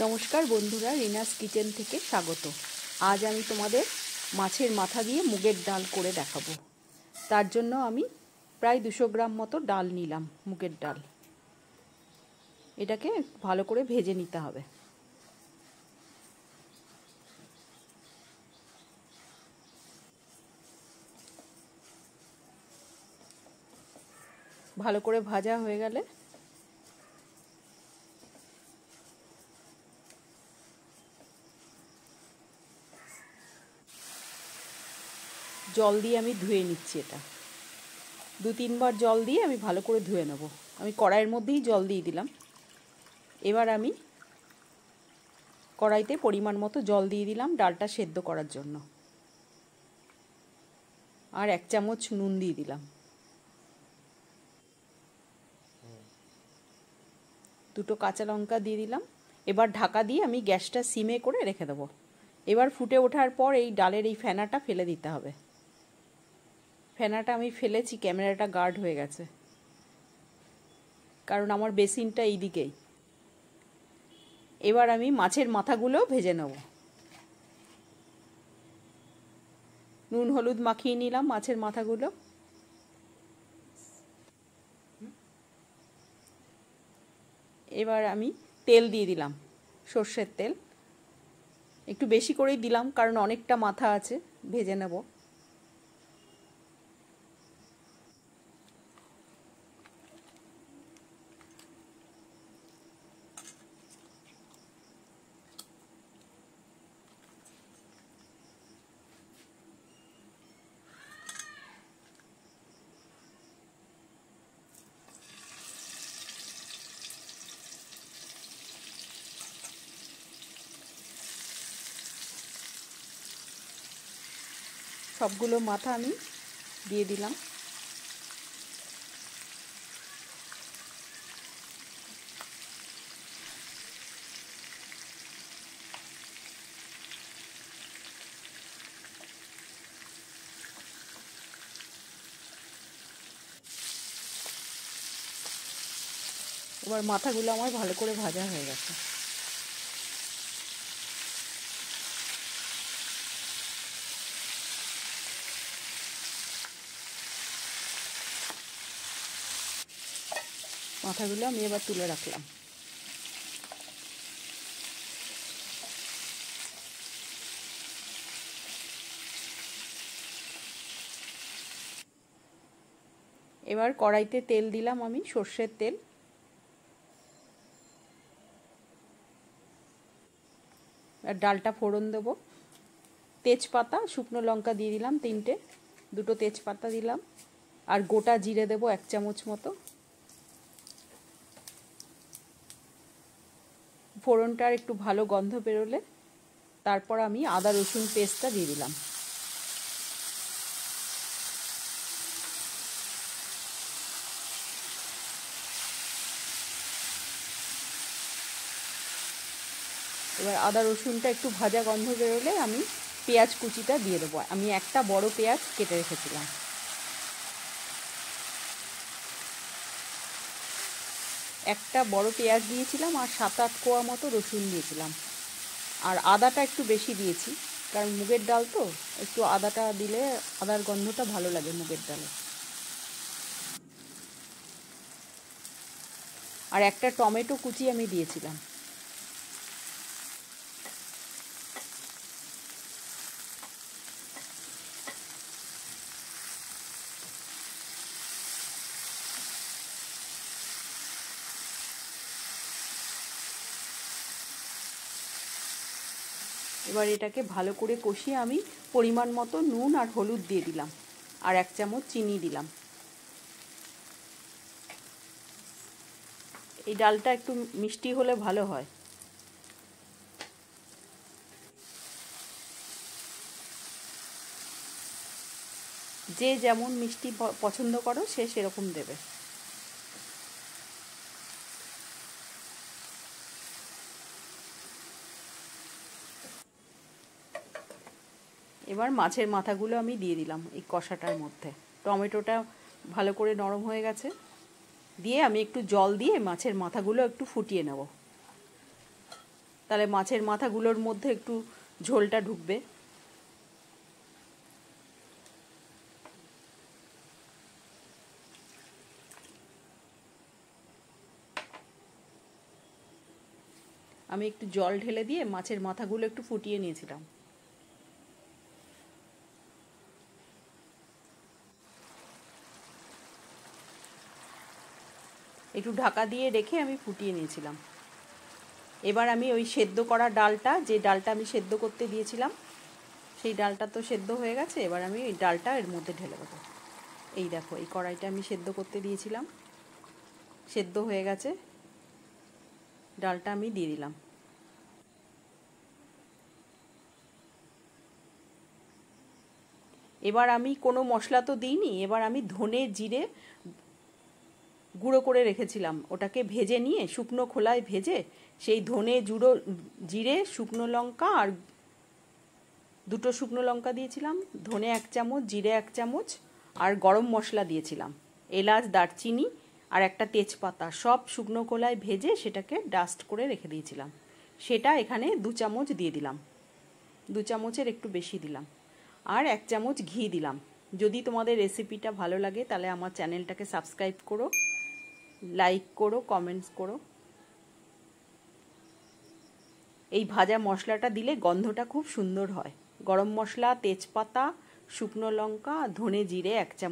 নমস্কার বন্ধুরা, রিনাস কিচেন থেকে স্বাগত। আজ আমি তোমাদের মাছের মাথা দিয়ে মুগের ডাল করে দেখাবো। তার জন্য আমি প্রায় 200 গ্রাম মতো ডাল নিলাম, মুগের ডাল। এটাকে ভালো করে ভেজে নিতে হবে। ভালো করে ভাজা হয়ে গেলে জল দিয়ে আমি ধুয়ে নিচ্ছি। এটা 2-3 বার জল দিয়ে আমি ভালো করে ধুয়ে নেব। আমি কড়াইয়ের মধ্যেই জল দিয়ে দিলাম। এবার আমি কড়াইতে পরিমাণ মতো জল দিয়ে দিলাম ডালটা সেদ্ধ করার জন্য, আর 1 চামচ নুন দিয়ে দিলাম। 2টো কাঁচা লঙ্কা দিয়ে দিলাম। এবার ঢাকা দিয়ে আমি গ্যাসটা সিমে করে রেখে দেবো। এবার ফুটে ওঠার পর এই ডালের এই ফেনাটা ফেলে দিতে হবে। ফেনাটা আমি ফেলেছি, ক্যামেরাটা গার্ড হয়ে গেছে, কারণ আমার বেসিনটা এই দিকেই। এবার আমি মাছের মাথাগুলো ভেজে নেব। নুন হলুদ মাখিয়ে নিলাম মাছের মাথাগুলো। এবার আমি তেল দিয়ে দিলাম, সর্ষের তেল। একটু বেশি করেই দিলাম, কারণ অনেকটা মাথা আছে, ভেজে নেব। সবগুলো মাথা আমি দিয়ে দিলাম। এবার মাথাগুলো আমার ভালো করে ভাজা হয়ে গেছে। মাথাগুলো আমি এবার তুলে রাখলাম। এবার কড়াইতে তেল দিলাম আমি, সর্ষের তেল। আর ডালটা ফোড়ন দেব। তেজপাতা, শুকনো লঙ্কা দিয়ে দিলাম 3টে, 2টো তেজপাতা দিলাম, আর গোটা জিরে দেব 1 চামচ মতো। ফোড়নটার একটু ভালো গন্ধ বেরোলে তারপর আমি আদা রসুন পেস্টটা দিয়ে দিলাম। এবার আদা রসুনটা একটু ভাজা গন্ধ বেরোলে আমি পেঁয়াজ কুচিটা দিয়ে দেবো। আমি একটা বড় পেঁয়াজ কেটে রেখেছিলাম। একটা বড় পেঁয়াজ দিয়েছিলাম, আর 7-8 কোয়া মতো রসুন দিয়েছিলাম। আর আদাটা একটু বেশি দিয়েছি, কারণ মুগের ডাল তো একটু আদাটা দিলে আদার গন্ধটা ভালো লাগে মুগের ডালে। আর একটা টমেটো কুচি আমি দিয়েছিলাম। এবার এটাকে ভালো করে কষিয়ে আমি পরিমাণ মতো নুন আর হলুদ দিয়ে দিলাম, আর 1 চামচ চিনি দিলাম। এই ডালটা একটু মিষ্টি হলে ভালো হয়। যে যেমন মিষ্টি পছন্দ করো সে সেরকম দেবে। এবার মাছের মাথাগুলো আমি দিয়ে দিলাম এই কষাটার মধ্যে। টমেটোটা ভালো করে নরম হয়ে গেছে, দিয়ে আমি একটু জল দিয়ে মাছের মাথাগুলো একটু ফুটিয়ে নেব। তাহলে মাছের মাথাগুলোর মধ্যে একটু ঝোলটা ঢুকবে। আমি একটু জল ঢেলে দিয়ে মাছের মাথাগুলো একটু ফুটিয়ে নিয়েছিলাম। একটু ঢাকা দিয়ে রেখে আমি ফুটিয়ে নিয়েছিলাম। এবার আমি ওই সেদ্ধ করা ডালটা, যে ডালটা আমি সেদ্ধ করতে দিয়েছিলাম, সেই ডালটা তো সেদ্ধ হয়ে গেছে। এবার আমি ওই ডালটা এর মধ্যে ঢেলে দেবো। এই দেখো, এই কড়াইটা আমি সেদ্ধ করতে দিয়েছিলাম, সেদ্ধ হয়ে গেছে। ডালটা আমি দিয়ে দিলাম। এবার আমি কোনো মশলা তো দিইনি। এবার আমি ধনে জিরে গুঁড়ো করে রেখেছিলাম, ওটাকে ভেজে নিয়ে শুকনো খোলায় ভেজে, সেই ধনে জিরে, শুকনো লঙ্কা আর দুটো শুকনো লঙ্কা দিয়েছিলাম, ধনে 1 চামচ, জিরে 1 চামচ আর গরম মশলা দিয়েছিলাম, এলাচ, দারচিনি আর একটা তেজপাতা, সব শুকনো খোলায় ভেজে সেটাকে ডাস্ট করে রেখে দিয়েছিলাম। সেটা এখানে 2 চামচ দিয়ে দিলাম, 2 চামচের একটু বেশি দিলাম। আর 1 চামচ ঘি দিলাম। যদি তোমাদের রেসিপিটা ভালো লাগে তাহলে আমার চ্যানেলটাকে সাবস্ক্রাইব করো, লাইক করো, কমেন্টস করো। এই ভাজা মশলাটা দিলে গন্ধটা খুব সুন্দর হয়। গরম মশলা, তেজপাতা, শুকনো লঙ্কা, ধনে জিরে 1 চামচ।